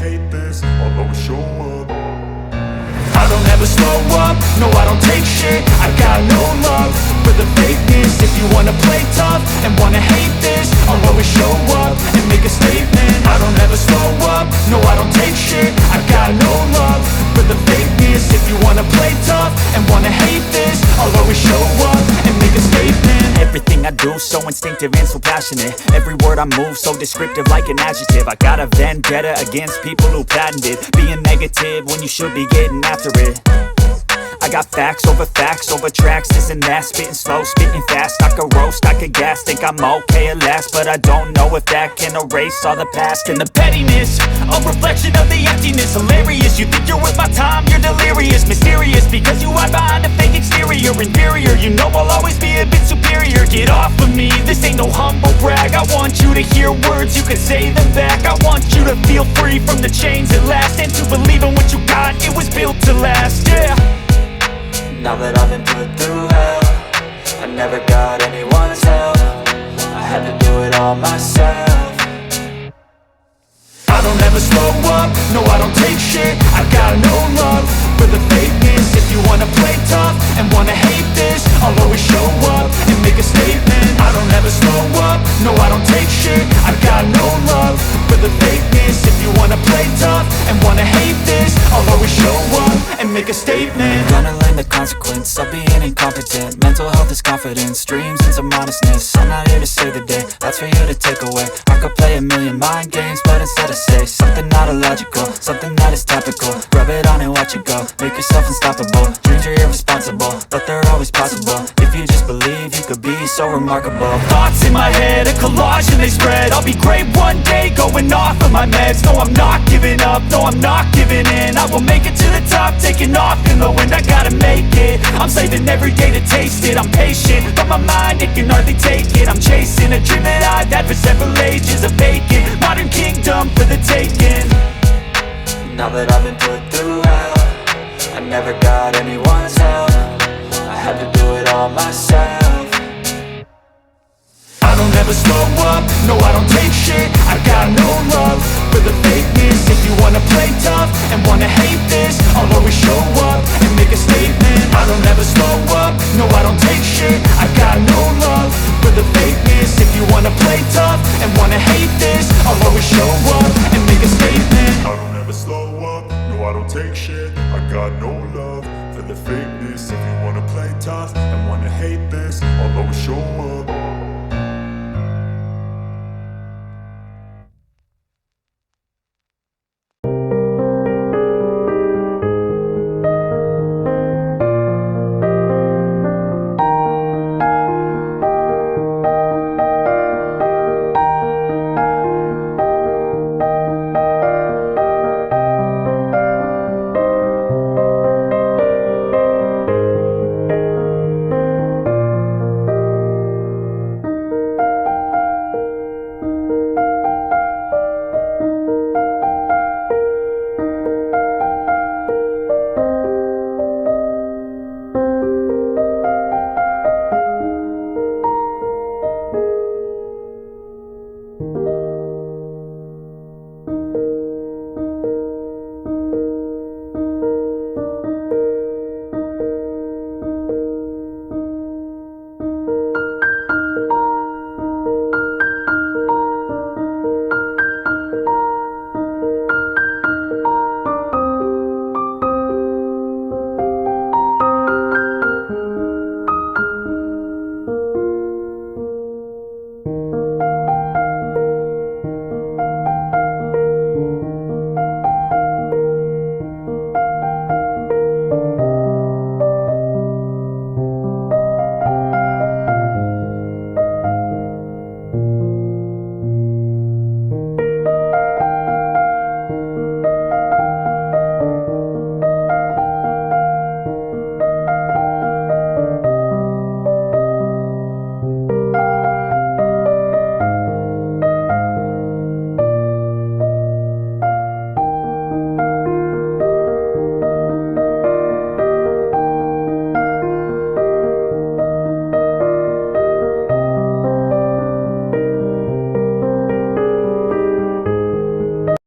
hate this, I'll always show up. I don't ever slow up, no I don't take shit. I got no love for the fakeness. If you wanna play tough and wanna hate this, I'll always show up and make a statement. I don't ever slow up, no I don't take shit. I got no love for the fakeness. If you wanna play tough and wanna hate this, I'll always show up and make a statement. Everything I do so instinctive and so passionate. Every word I move so descriptive like an adjective. I got a vendetta against people who patented being negative when you should be getting after it. I got facts over tracks, this and that. Spitting slow, spitting fast, I could roast, I could gas. Think I'm okay at last, but I don't know if that can erase all the past. And the pettiness, a reflection of the emptiness. Hilarious, you think you're worth my time, you're delirious. Mysterious, because you hide behind a fake exterior. Inferior, you know I'll always be a bit superior. Get off of me, this ain't no humble brag. I want you to hear words, you can say them back. I want you to feel free from the chains at last, and to believe in what you got, it was built to last, yeah. Now that I've been put through hell, I never got anyone's help. I had to do it all myself. I don't ever slow up, no I don't take shit. I got no love for the fakeness. If you wanna play tough and wanna hate this, I'll always show up and make a statement. I don't ever slow up, no I don't take shit. I got no love for the fakeness. If you wanna play tough and wanna hate this, I'll always show up and make a statement. Gonna learn the consequence of being incompetent. Mental health is confidence, dreams and some modestness. I'm not here to save the day, that's for you to take away. I could play a million mind games, but instead I say something not illogical, something that is topical. Rub it on and watch it go, make yourself unstoppable. Dreams are irresponsible, but they're always possible. If you just believe, you could be so remarkable. Thoughts in my head, a collage and they spread. I'll be great one day, going off of my meds. No, I'm not giving up, no, I'm not giving in. I will make it to the top, taking off in the wind. I gotta make it, I'm saving every day to taste it. I'm patient, but my mind, it can hardly take it. I'm chasing a dream that I've had for several ages. A vacant, modern kingdom for the taking. Now that I've been put through hell, I never got anyone's help. I had to do it all myself. I don't ever slow up, no I don't take shit. I got no love for the fakeness. If you wanna play tough and wanna hate this, I'll always show up and make a statement. I don't ever slow up, no I don't take shit. I got no love for the fakeness. If you wanna play tough and wanna hate this, I'll always show up and make a statement. I don't ever slow up, no I don't take shit. I got no love for the fakeness. If you wanna play tough